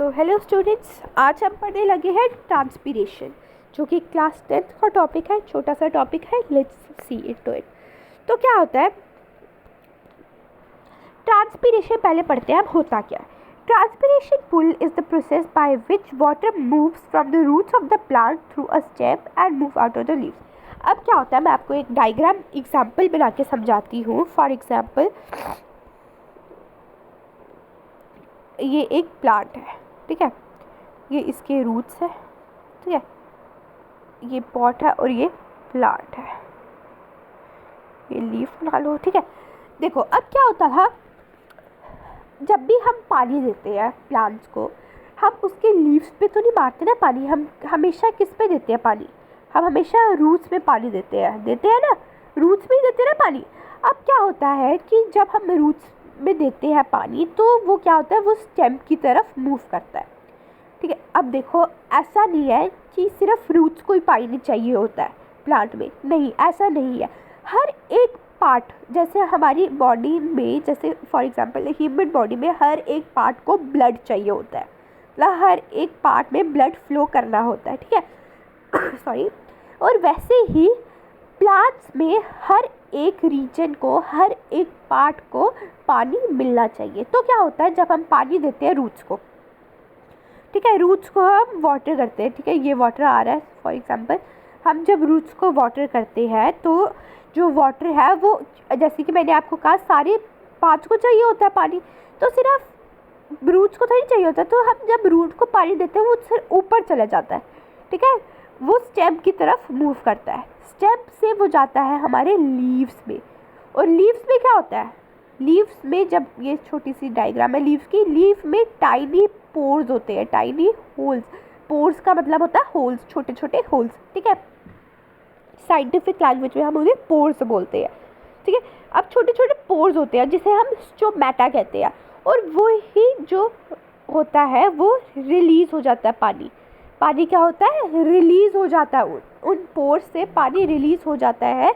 तो hello students, आज हम पढ़ने लगे हैं ट्रांसपीरेशन, जो कि क्लास 10th का टॉपिक है। छोटा सा टॉपिक है, let's see it to it. तो क्या होता है ट्रांसपीरेशन? पहले पढ़ते हैं अब होता क्या है। Transpiration pull is the process by which water moves from the roots of the plant through a stem and move out of the leaves. अब क्या होता है, मैं आपको एक डायग्राम एग्जाम्पल बना के समझाती हूँ। फॉर एग्जाम्पल, ये एक प्लांट है, ठीक है, ये इसके रूट्स है, ठीक है, ये पॉट है और ये प्लांट है, ये लीफ बना लो, ठीक है। देखो अब क्या होता था, जब भी हम पानी देते हैं प्लांट्स को, हम उसके लीव्स पे तो नहीं मारते ना पानी, हम हमेशा किस पे देते हैं पानी? हम हमेशा रूट्स में पानी देते हैं ना, रूट्स में ही देते हैं ना पानी। अब क्या होता है कि जब हम रूट्स में देते हैं पानी तो वो क्या होता है, वो स्टेम की तरफ मूव करता है, ठीक है। अब देखो, ऐसा नहीं है कि सिर्फ रूट्स को ही पानी चाहिए होता है प्लांट में, नहीं, ऐसा नहीं है। हर एक पार्ट, जैसे हमारी बॉडी में, जैसे फॉर एग्जांपल ह्यूमन बॉडी में हर एक पार्ट को ब्लड चाहिए होता है, मतलब हर एक पार्ट में ब्लड फ्लो करना होता है, ठीक है सॉरी। और वैसे ही प्लांट्स में हर एक रीजन को, हर एक पार्ट को पानी मिलना चाहिए। तो क्या होता है, जब हम पानी देते हैं रूट्स को, ठीक है, रूट्स को हम वाटर करते हैं, ठीक है, ये वाटर आ रहा है फॉर एग्जांपल, हम जब रूट्स को वाटर करते हैं तो जो वाटर है वो, जैसे कि मैंने आपको कहा, सारे पार्ट्स को चाहिए होता है पानी, तो सिर्फ रूट्स को थोड़ी चाहिए होता है। तो हम जब रूट को पानी देते हैं वो सिर्फ ऊपर चला जाता है, ठीक है, वो स्टेम की तरफ मूव करता है, स्टेम से वो जाता है हमारे लीव्स में। और लीव्स में क्या होता है, लीव्स में, जब ये छोटी सी डायग्राम है लीव्स की, लीव में टाइनी पोर्स होते हैं, टाइनी होल्स। पोर्स का मतलब होता है होल्स, छोटे छोटे होल्स, ठीक है, साइंटिफिक लैंग्वेज में हम उन्हें पोर्स बोलते हैं, ठीक है। अब छोटे छोटे पोर्स होते हैं जिसे हम स्टोमेटा कहते हैं, और वो ही जो होता है वो रिलीज हो जाता है पानी। पानी क्या होता है, रिलीज हो जाता है, उन पोर्स से पानी रिलीज हो जाता है।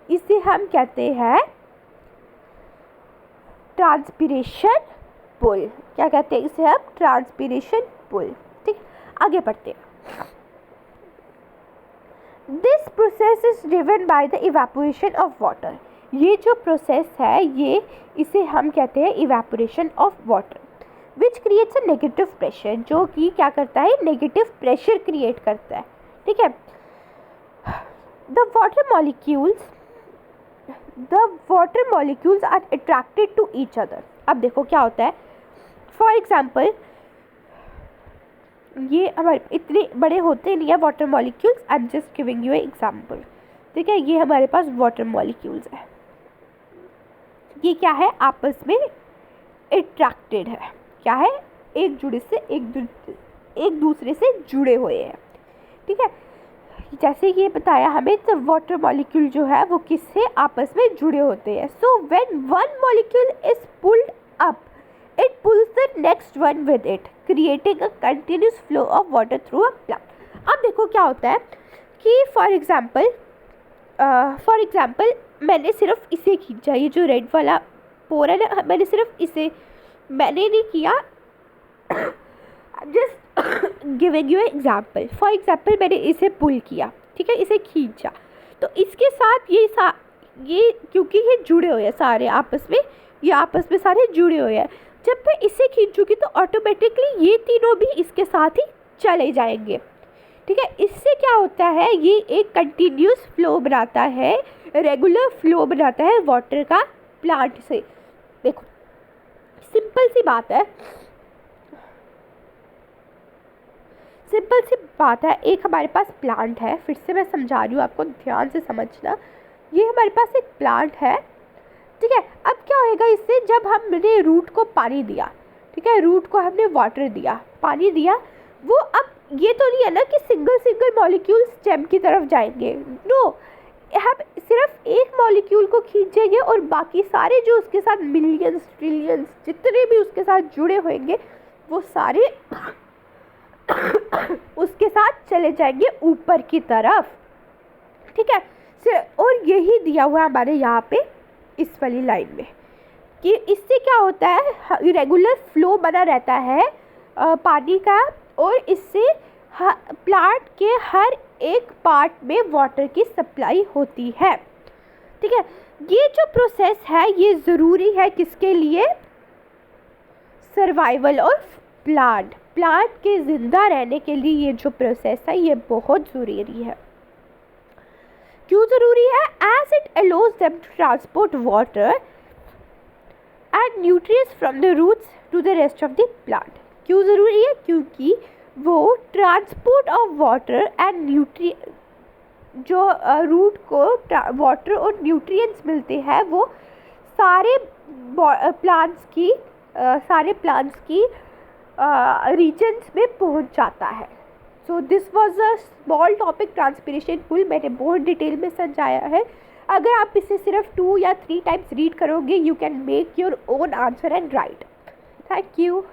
इसे हम कहते हैं ट्रांसपीरेशन पुल। क्या कहते हैं इसे हम? ट्रांसपीरेशन पुल, ठीक। आगे बढ़ते हैं। This process is driven by the evaporation of water. ये जो प्रोसेस है, ये इसे हम कहते हैं evaporation of water, which creates a negative pressure, जो कि क्या करता है, नेगेटिव प्रेशर क्रिएट करता है, ठीक है। The water molecules are attracted to each other. अब देखो क्या होता है, फॉर एग्जाम्पल, ये हमारे इतने बड़े होते नहीं है water molecules, I am just giving you example, ठीक है। ये हमारे पास वाटर मॉलिक्यूल्स है, ये क्या है, आपस में अट्रैक्टेड है, क्या है, एक दूसरे से जुड़े हुए हैं, ठीक है। जैसे ये बताया हमें, तो वाटर मॉलिक्यूल जो है वो किससे आपस में जुड़े होते हैं। So when one molecule is pulled up, it pulls the next one with it, creating a continuous flow of water through a plant. अब देखो क्या होता है कि फॉर एग्जाम्पल मैंने सिर्फ इसे खींचा, ये जो रेड वाला पोर है ना, मैंने सिर्फ इसे, मैंने नहीं किया, just giving you example. For example मैंने इसे पुल किया, ठीक है, इसे खींचा, तो इसके साथ ये क्योंकि ये जुड़े हुए हैं सारे आपस में, ये आपस में सारे जुड़े हुए हैं, जब मैं इसे खींचूंगी तो ऑटोमेटिकली ये तीनों भी इसके साथ ही चले जाएंगे, ठीक है। इससे क्या होता है, ये एक कंटिन्यूस फ्लो बनाता है, रेगुलर फ्लो बनाता है वाटर का प्लांट से। देखो सिंपल सी बात है, एक हमारे पास प्लांट है, फिर से मैं समझा रही हूँ आपको, ध्यान से समझना। ये हमारे पास एक प्लांट है, ठीक है। अब क्या होएगा इससे, जब हमने रूट को पानी दिया, ठीक है, रूट को हमने वाटर दिया, पानी दिया, वो अब ये तो नहीं है ना कि सिंगल मॉलिक्यूल स्टेम की तरफ जाएंगे, नो, हम सिर्फ एक मॉलिक्यूल को खींचेंगे और बाकी सारे जो उसके साथ मिलियंस ट्रिलियंस जितने भी उसके साथ जुड़े होंगे वो सारे उसके साथ चले जाएंगे ऊपर की तरफ, ठीक है। और यही दिया हुआ है हमारे यहाँ पे इस वाली लाइन में, कि इससे क्या होता है, रेगुलर फ्लो बना रहता है पानी का, और इससे प्लांट के हर एक पार्ट में वाटर की सप्लाई होती है। ठीक है, ये जो प्रोसेस है ये ज़रूरी है किसके लिए? सर्वाइवल ऑफ प्लांट के ज़िंदा रहने के लिए ये जो प्रोसेस है ये बहुत ज़रूरी है। क्यों ज़रूरी है? As it allows them to transport water and nutrients from the roots to the rest of the plant. क्यों ज़रूरी है? क्योंकि वो ट्रांसपोर्ट ऑफ वाटर एंड जो रूट को वाटर और न्यूट्रिएंट्स मिलते हैं वो सारे प्लांट्स की रीजन्स में पहुंच जाता है। So this was a small topic transpiration full, मैंने बहुत डिटेल में समझाया है। अगर आप इसे सिर्फ 2 या 3 टाइम्स रीड करोगे, you can make your own answer and right. Thank you.